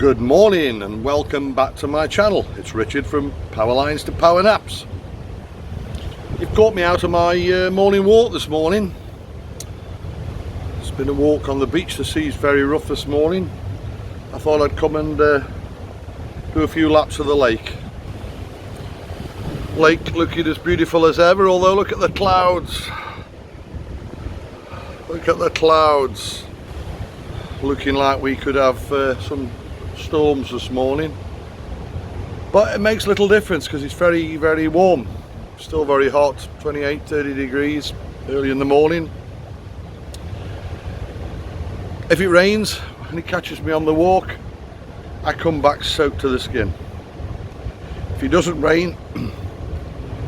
Good morning and welcome back to my channel. It's Richard from Power Lines to Power Naps. You've caught me out of my morning walk this morning. It's been a walk on the beach. The sea's very rough this morning. I thought I'd come and do a few laps of the lake. Lake looking as beautiful as ever, although look at the clouds. Look at the clouds. Looking like we could have some storms this morning, but it makes little difference because it's very warm. Still very hot, 28-30 degrees early in the morning. If it rains and it catches me on the walk, I come back soaked to the skin. If it doesn't rain,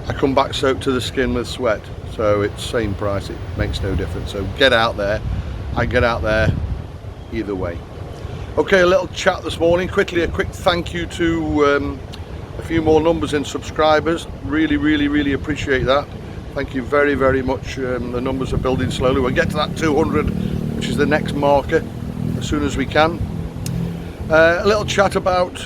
I come back soaked to the skin with sweat. So it's same price, it makes no difference. So get out there. I get out there either way. Okay, a little chat this morning. Quickly, a quick thank you to a few more numbers in subscribers. Really appreciate that. Thank you very much. The numbers are building slowly. We'll get to that 200, which is the next marker, as soon as we can. A little chat about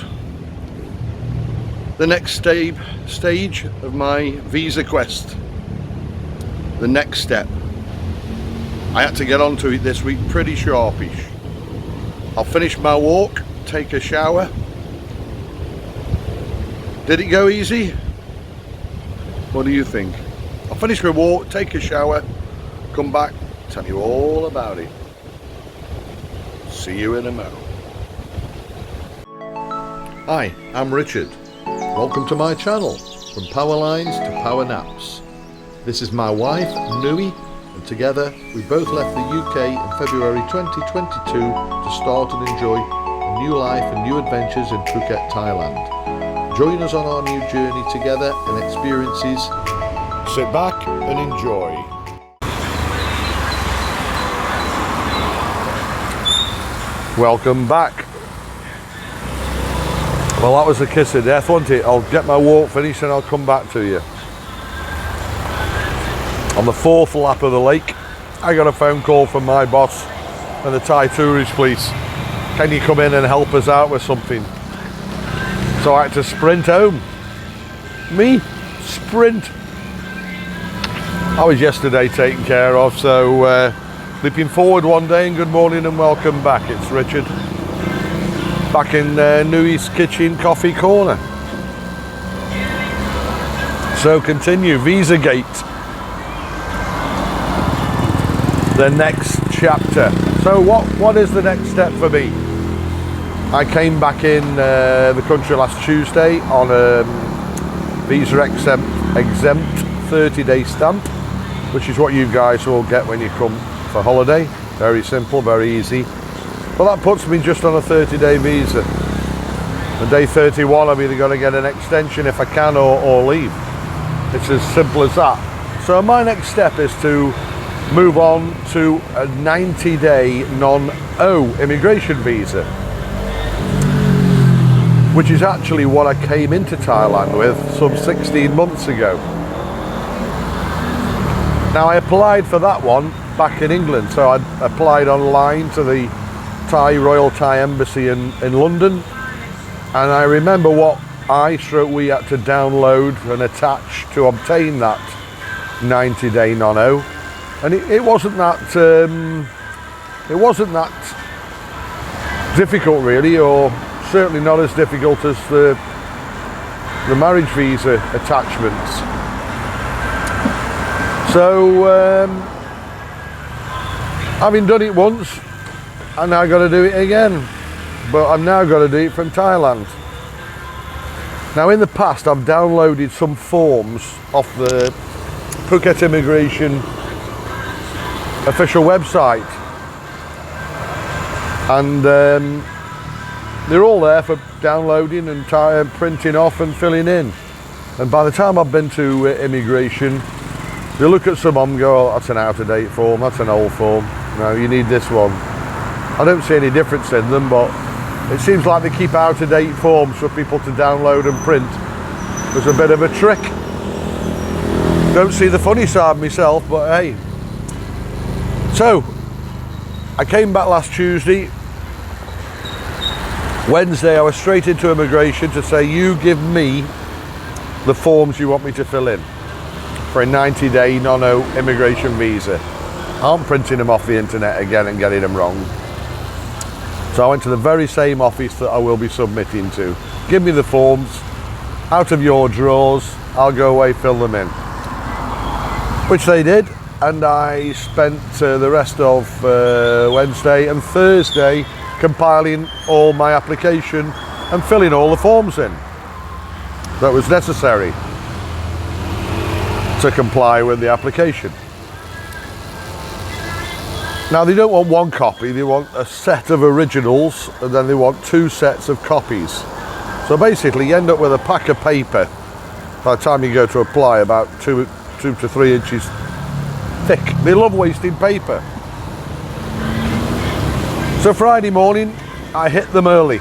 the next stage of my visa quest. The next step. I had to get onto it this week pretty sharpish. I'll finish my walk, take a shower. Did it go easy? What do you think? I'll finish my walk, take a shower, come back, tell you all about it. See you in a mo. Hi, I'm Richard. Welcome to my channel, from Power Lines to Power Naps. This is my wife, Nui, and together we both left the UK in February 2022 to start and enjoy a new life and new adventures in Phuket, Thailand. Join us on our new journey together and experiences. Sit back and enjoy. Welcome back. Well, that was a kiss of death, wasn't it? I'll get my walk finished and I'll come back to you. On the fourth lap of the lake, I got a phone call from my boss and the Thai tourist police. Can you come in and help us out with something? So I had to sprint home. Me? Sprint. I was yesterday taken care of, so leaping forward one day and good morning and welcome back. It's Richard. Back in Nui's Kitchen Coffee Corner. So continue, Visa Gate. The next chapter. So what is the next step for me? I came back in the country last Tuesday on a visa exempt 30-day stamp, which is what you guys will get when you come for holiday. Very simple, very easy. But that puts me just on a 30-day visa. On day 31 I'm either going to get an extension if I can or leave. It's as simple as that. So my next step is to move on to a 90-day non-O immigration visa, which is actually what I came into Thailand with some 16 months ago. Now I applied for that one back in England, so I applied online to the Royal Thai Embassy in London, and I remember what we had to download and attach to obtain that 90-day non-O. And it wasn't that difficult really, or certainly not as difficult as the marriage visa attachments. So having done it once, I'm now got to do it again, but I've now got to do it from Thailand. Now in the past I've downloaded some forms off the Phuket Immigration official website, and they're all there for downloading and printing off and filling in. And by the time I've been to immigration, they look at some of them and go, oh, that's an out-of-date form, that's an old form, no, you need this one. I don't see any difference in them, but it seems like they keep out-of-date forms for people to download and print. There's a bit of a trick. Don't see the funny side myself, but hey. So I came back last Tuesday, Wednesday I was straight into immigration to say, you give me the forms you want me to fill in for a 90-day non-O immigration visa. I'm printing them off the internet again and getting them wrong. So I went to the very same office that I will be submitting to. Give me the forms, out of your drawers, I'll go away, fill them in. Which they did, and I spent the rest of Wednesday and Thursday compiling all my application and filling all the forms in that was necessary to comply with the application. Now they don't want one copy, they want a set of originals, and then they want 2 sets of copies. So basically you end up with a pack of paper by the time you go to apply, about 2 to 3 inches thick. They love wasting paper. So Friday morning I hit them early.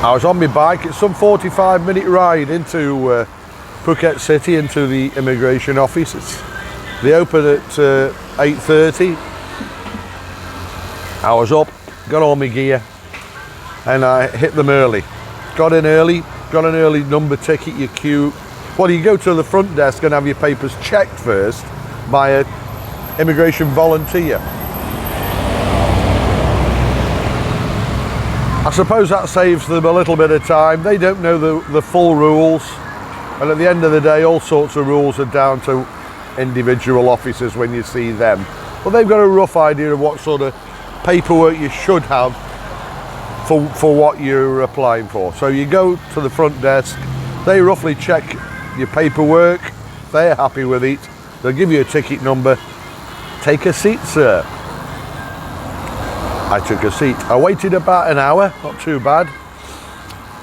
I was on my bike. It's some 45-minute ride into Phuket City, into the immigration office. They open at 8:30. I was up, got all my gear, and I hit them early. Got in early, got an early number ticket. You queue. Well, you go to the front desk and have your papers checked first by an immigration volunteer. I suppose that saves them a little bit of time. They don't know the full rules, and at the end of the day all sorts of rules are down to individual officers when you see them. But they've got a rough idea of what sort of paperwork you should have for what you're applying for. So you go to the front desk, they roughly check your paperwork, they're happy with it, they'll give you a ticket number. Take a seat, sir. I took a seat. I waited about an hour, not too bad.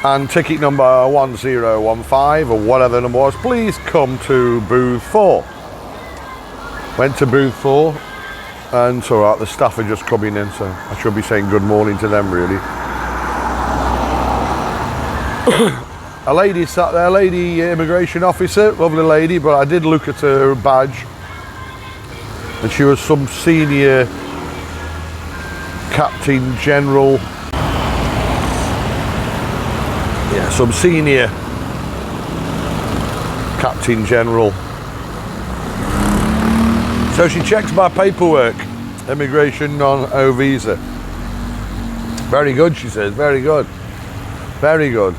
And ticket number 1015 or whatever the number was, please come to booth 4. Went to booth 4, and it's all right, the staff are just coming in, so I should be saying good morning to them really. A lady sat there, lady immigration officer, lovely lady, but I did look at her badge, and she was some senior Captain General, yeah, some senior Captain General. So she checks my paperwork, immigration non-O visa. Very good, she says, very good, very good.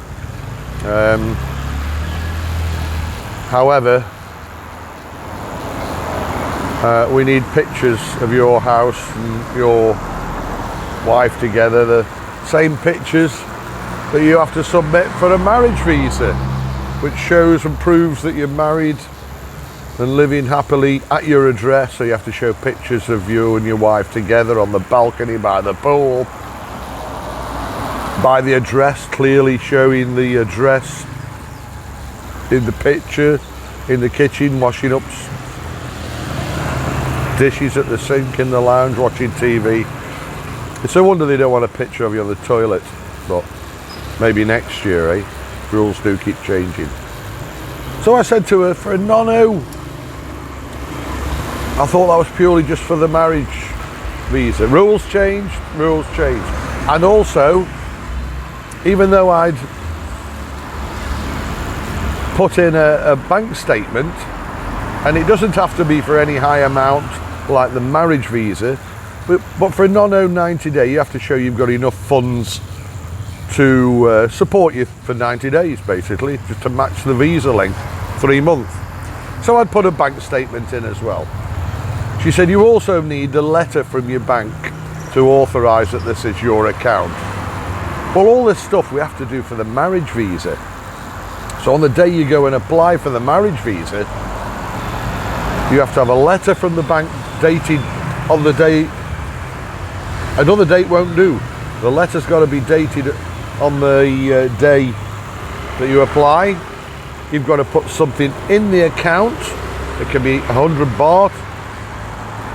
However, we need pictures of your house and your wife together, the same pictures that you have to submit for a marriage visa, which shows and proves that you're married and living happily at your address. So you have to show pictures of you and your wife together on the balcony by the pool, by the address, clearly showing the address in the picture, in the kitchen washing up dishes at the sink, in the lounge watching TV. It's no wonder they don't want a picture of you on the toilet, but maybe next year, eh? Rules do keep changing. So I said to her, for a non-O, I thought that was purely just for the marriage visa. Rules changed, rules changed. And also, even though I'd put in a bank statement, and it doesn't have to be for any high amount like the marriage visa, but for a non-O 90-day, you have to show you've got enough funds to support you for 90 days, basically, just to match the visa length, 3 months. So I'd put a bank statement in as well. She said, you also need a letter from your bank to authorise that this is your account. Well, all this stuff we have to do for the marriage visa. So on the day you go and apply for the marriage visa, you have to have a letter from the bank dated on the day. Another date won't do. The letter's got to be dated on the day that you apply. You've got to put something in the account. It can be 100 baht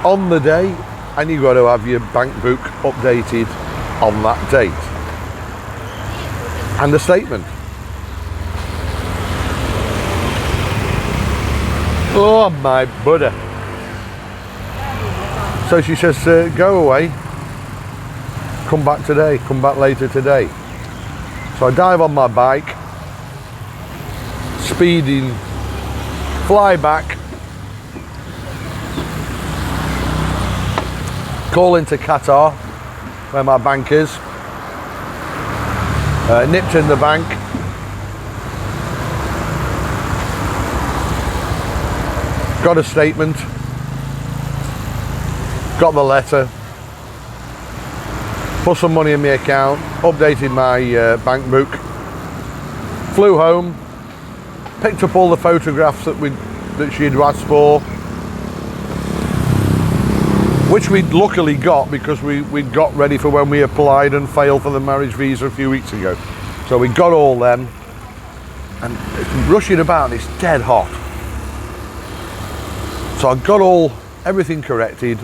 on the day, and you've got to have your bank book updated on that date. And the statement. Oh my Buddha. So she says, go away, come back today, come back later today. So I dive on my bike, speeding, fly back, call into Qatar, where my bank is, nipped in the bank, got a statement, got the letter, put some money in my account, updated my bank book, flew home, picked up all the photographs that she'd asked for, which we'd luckily got because we'd got ready for when we applied and failed for the marriage visa a few weeks ago. So we got all them, and it's rushing about and it's dead hot. So I got everything corrected.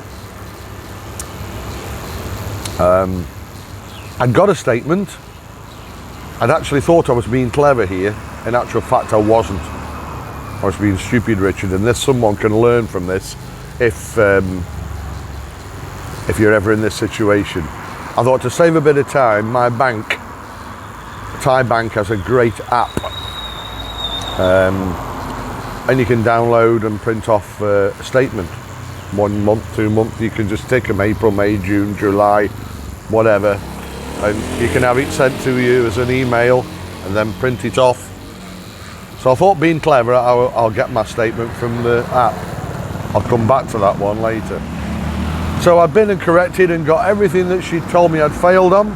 I'd got a statement. I'd actually thought I was being clever here. In actual fact, I wasn't. I was being stupid, Richard, and someone can learn from this if you're ever in this situation. I thought to save a bit of time, my bank, Thai Bank, has a great app. And you can download and print off a statement. 1 month, 2 months, you can just tick them, April, May, June, July, whatever. And you can have it sent to you as an email and then print it off. So I thought, being clever, I'll get my statement from the app. I'll come back to that one later. So I've been and corrected and got everything that she told me I'd failed on.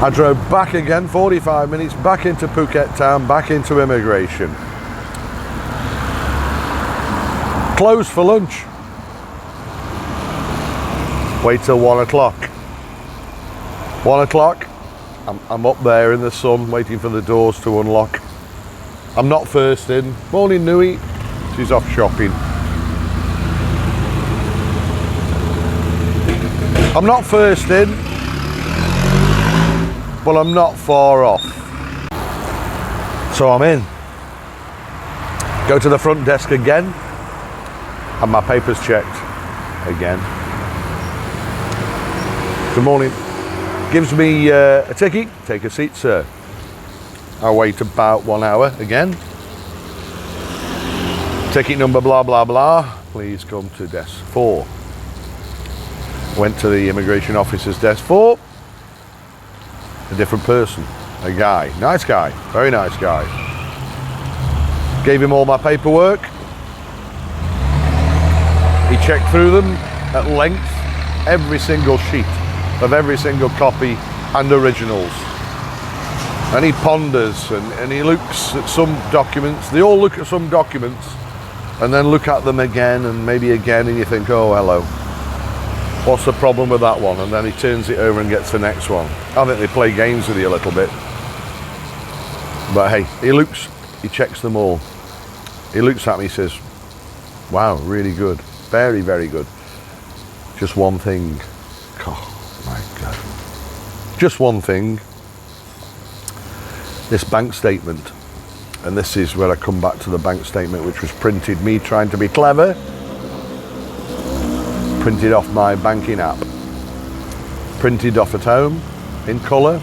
I drove back again, 45 minutes, back into Phuket town, back into immigration. Closed for lunch. Wait till 1 o'clock. 1 o'clock, I'm up there in the sun, waiting for the doors to unlock. I'm not first in. Morning, Nui. She's off shopping. I'm not first in, but I'm not far off. So I'm in. Go to the front desk again, and my papers checked again. Good morning. Gives me a ticket. Take a seat, sir. I wait about 1 hour again. Ticket number blah blah blah. Please come to desk 4. Went to the immigration officer's desk 4. A different person, a guy, nice guy, very nice guy. Gave him all my paperwork. He checked through them at length, every single sheet of every single copy and originals. And he ponders and he looks at some documents. They all look at some documents and then look at them again and maybe again, and you think, oh, hello. What's the problem with that one? And then he turns it over and gets the next one. I think they play games with you a little bit. But hey, he checks them all. He looks at me, he says, wow, really good. Very, very good. Just one thing. Oh my God. Just one thing. This bank statement. And this is where I come back to the bank statement, which was printed, me trying to be clever. Printed off my banking app. Printed off at home in colour.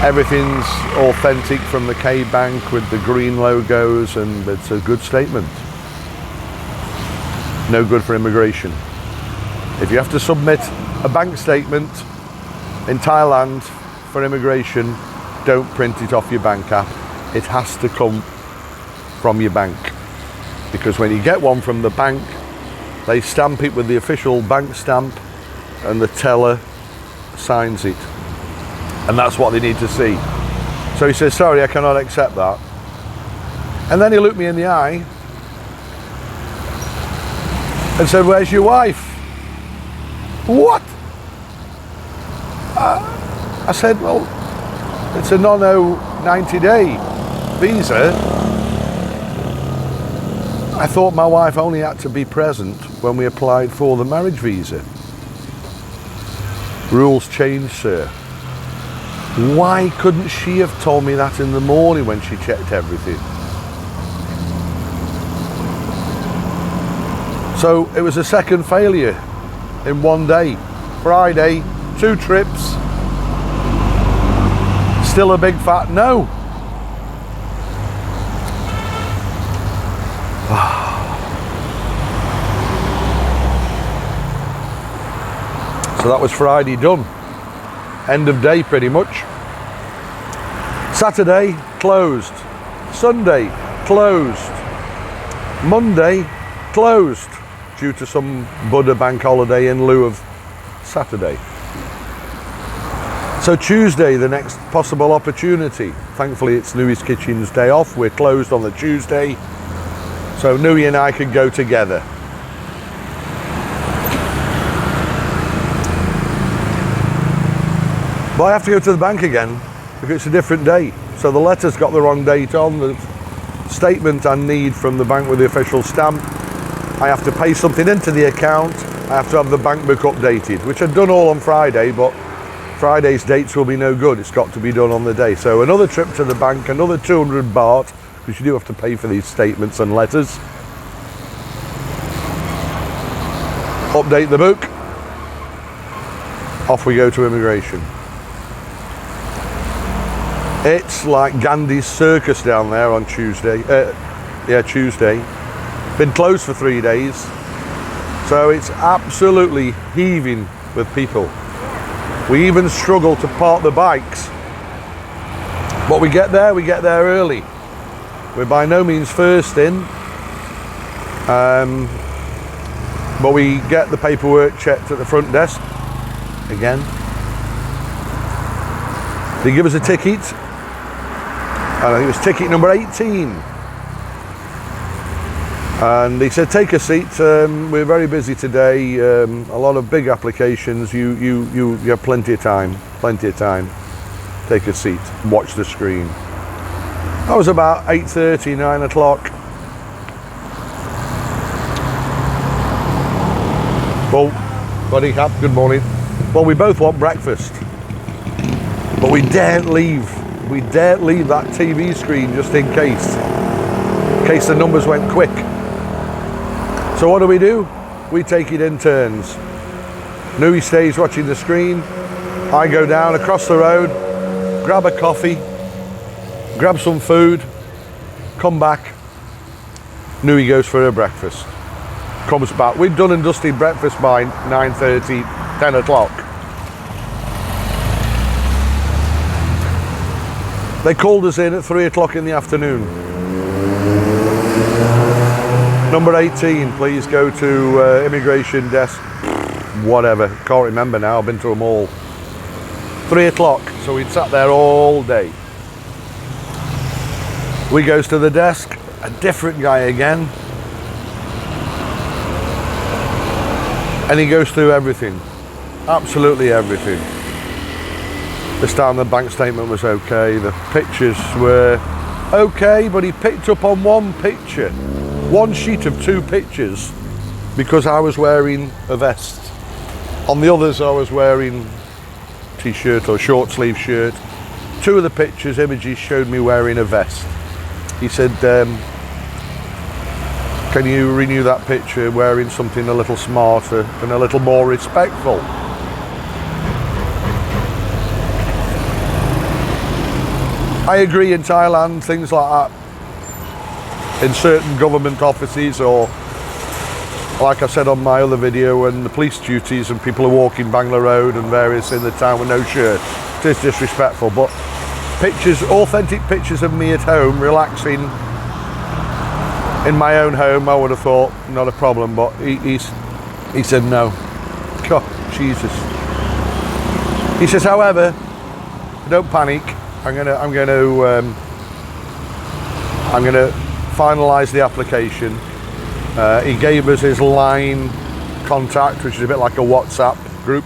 Everything's authentic from the K Bank with the green logos, and it's a good statement. No good for immigration. If you have to submit a bank statement in Thailand for immigration, don't print it off your bank app. It has to come from your bank. Because when you get one from the bank, they stamp it with the official bank stamp and the teller signs it. And that's what they need to see. So he says, sorry, I cannot accept that. And then he looked me in the eye and said, where's your wife? What? I said, well, it's a non-O 90-day visa. I thought my wife only had to be present when we applied for the marriage visa. Rules changed, sir. Why couldn't she have told me that in the morning when she checked everything? So it was a second failure. in one day. Friday, 2 trips. Still a big fat no. So that was Friday done. End of day pretty much. Saturday closed. Sunday closed. Monday closed due to some Buddha bank holiday in lieu of Saturday. So Tuesday, the next possible opportunity. Thankfully it's Newey's Kitchen's day off. We're closed on the Tuesday. So Newey and I could go together. But I have to go to the bank again because it's a different date. So the letter's got the wrong date on. The statement I need from the bank with the official stamp. I have to pay something into the account. I have to have the bank book updated, which I've done all on Friday, but Friday's dates will be no good. It's got to be done on the day. So another trip to the bank, another 200 baht, because you do have to pay for these statements and letters. Update the book. Off we go to immigration. It's like Gandhi's circus down there on Tuesday. Tuesday. Been closed for 3 days. So it's absolutely heaving with people. We even struggle to park the bikes. But we get there early. We're by no means first in. But we get the paperwork checked at the front desk. Again. They give us a ticket. And I think it was ticket number 18. And he said, take a seat, we're very busy today, a lot of big applications, you have plenty of time. Take a seat, watch the screen. That was about 8:30, 9 o'clock. Well, buddy, good morning. Well, we both want breakfast, but we daren't leave that TV screen just in case the numbers went quick. So what do? We take it in turns. Newey stays watching the screen. I go down across the road, grab a coffee, grab some food, come back. Newey goes for her breakfast. Comes back. We've done and dusted breakfast by 9:30, 10 o'clock. They called us in at 3 o'clock in the afternoon. Number 18, please go to immigration desk, whatever, can't remember now, I've been to them all. 3 o'clock, so we'd sat there all day. We goes to the desk, a different guy again. And he goes through everything, absolutely everything. This time the bank statement was okay, the pictures were okay, but he picked up on one picture, one sheet of 2 pictures, because I was wearing a vest. On the others I was wearing t-shirt or short sleeve shirt. 2 of the pictures, images showed me wearing a vest. He said, can you renew that picture wearing something a little smarter and a little more respectful? I agree, in Thailand, things like that, in certain government offices, or like I said on my other video, when the police duties and people are walking Bangla Road and various in the town with no shirt, it is disrespectful. But pictures, authentic pictures of me at home, relaxing in my own home, I would have thought not a problem, but he said no. God, Jesus. He says, however, don't panic. I'm going to finalise the application. He gave us his line contact, which is a bit like a WhatsApp group.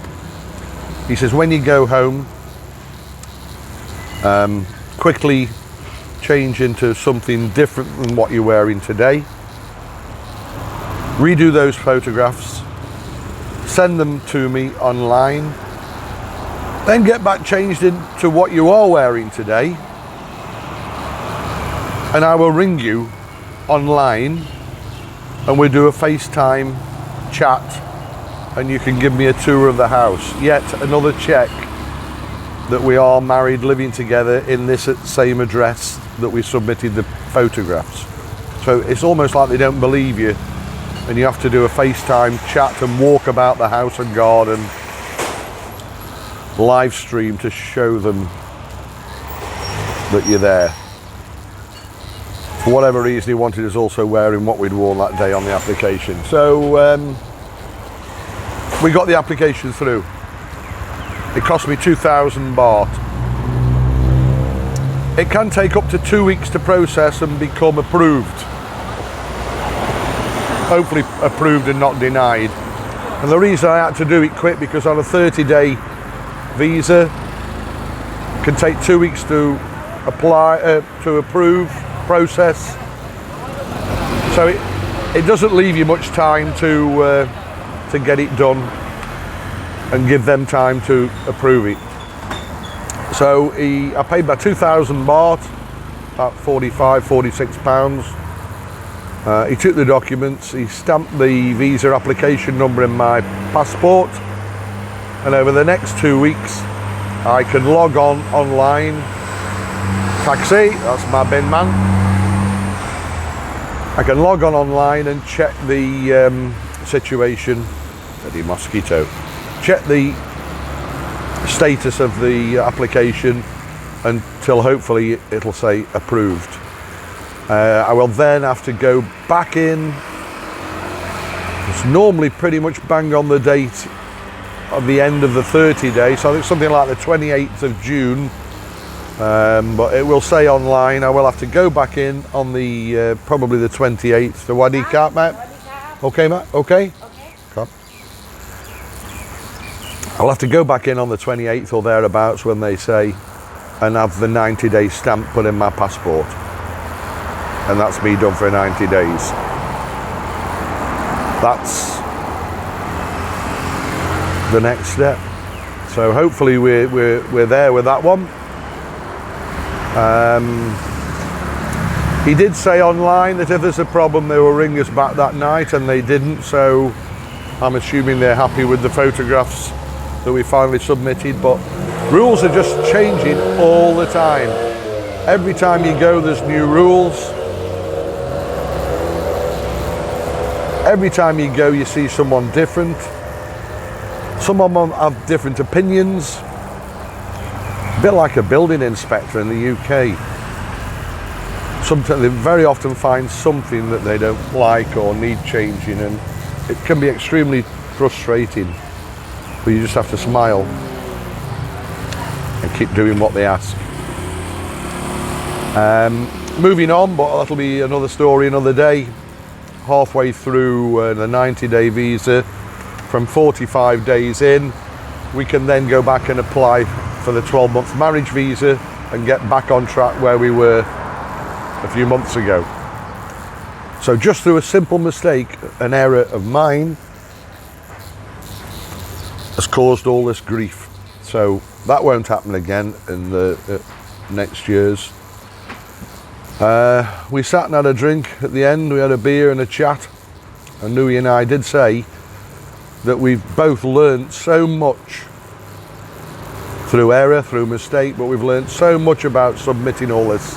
He says, when you go home, quickly change into something different than what you're wearing today. Redo those photographs, send them to me online, then get back changed into what you are wearing today, and I will ring you online and we'll do a FaceTime chat and you can give me a tour of the house. Yet another check that we are married, living together in this same address that we submitted the photographs. So it's almost like they don't believe you, and you have to do a FaceTime chat and walk about the house and garden, live stream to show them that you're there. For whatever reason, he wanted us also wearing what we'd worn that day on the application. So we got the application through. It cost me 2,000 baht. It can take up to 2 weeks to process and become approved. Hopefully approved and not denied. And the reason I had to do it quick, because on a 30-day visa, it can take 2 weeks to apply, to approve, process. So it doesn't leave you much time to get it done and give them time to approve it. So I paid about 2,000 baht, about 45, 46 pounds. He took the documents, he stamped the visa application number in my passport, and over the next 2 weeks I can log on online. Taxi, that's my bin man. I can log on online and check the situation. The mosquito. Check the status of the application until hopefully it'll say approved. I will then have to go back in. It's normally pretty much bang on the date of the end of the 30 days, so I think something like the 28th of June, but it will say online. I will have to go back in on the probably the 28th. The Wadi Kap, Matt? Okay, Matt? Okay? Okay. I'll have to go back in on the 28th or thereabouts when they say, and have the 90-day stamp put in my passport. And that's me done for 90 days. That's the next step. So hopefully we're there with that one. He did say online that if there's a problem they will ring us back that night, and they didn't, so I'm assuming they're happy with the photographs that we finally submitted. But rules are just changing all the time. Every time you go there's new rules. Every time you go you see someone different. Some of them have different opinions. A bit like a building inspector in the UK. Sometimes they very often find something that they don't like or need changing, and it can be extremely frustrating. But you just have to smile and keep doing what they ask. Moving on, but that'll be another story another day. Halfway through the 90-day visa, from 45 days in, we can then go back and apply for the 12-month marriage visa and get back on track where we were a few months ago. So just through a simple mistake, an error of mine, has caused all this grief. So that won't happen again in the next years. We sat and had a drink at the end. We had a beer and a chat, and Nui and I did say that we've both learnt so much through error, through mistake, but we've learnt so much about submitting all this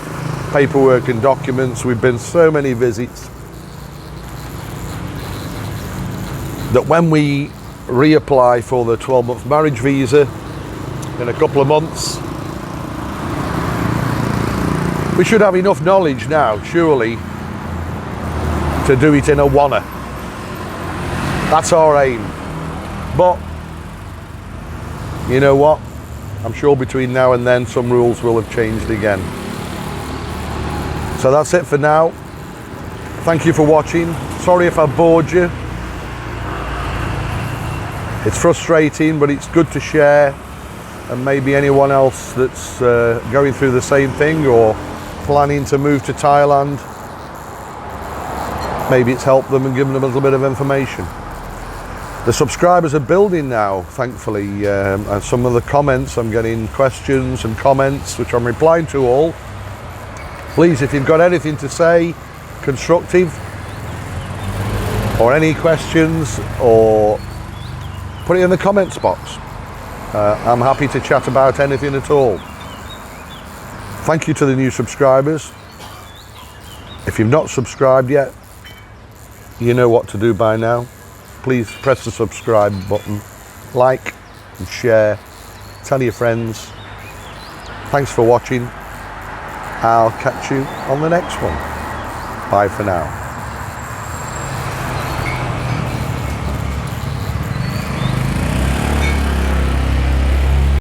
paperwork and documents. We've been so many visits that when we reapply for the 12-month marriage visa in a couple of months, we should have enough knowledge now, surely, to do it in a wanna. That's our aim. But you know what? I'm sure between now and then some rules will have changed again. So that's it for now. Thank you for watching. Sorry if I bored you. It's frustrating, but it's good to share, and maybe anyone else that's going through the same thing or planning to move to Thailand, maybe it's helped them and given them a little bit of information. The subscribers are building now, thankfully, and some of the comments, I'm getting questions and comments which I'm replying to all. Please, if you've got anything to say, constructive, or any questions, or put it in the comments box. I'm happy to chat about anything at all. Thank you to the new subscribers. If you've not subscribed yet, you know what to do by now. Please press the subscribe button, like and share, tell your friends. Thanks for watching. I'll catch you on the next one. Bye for now.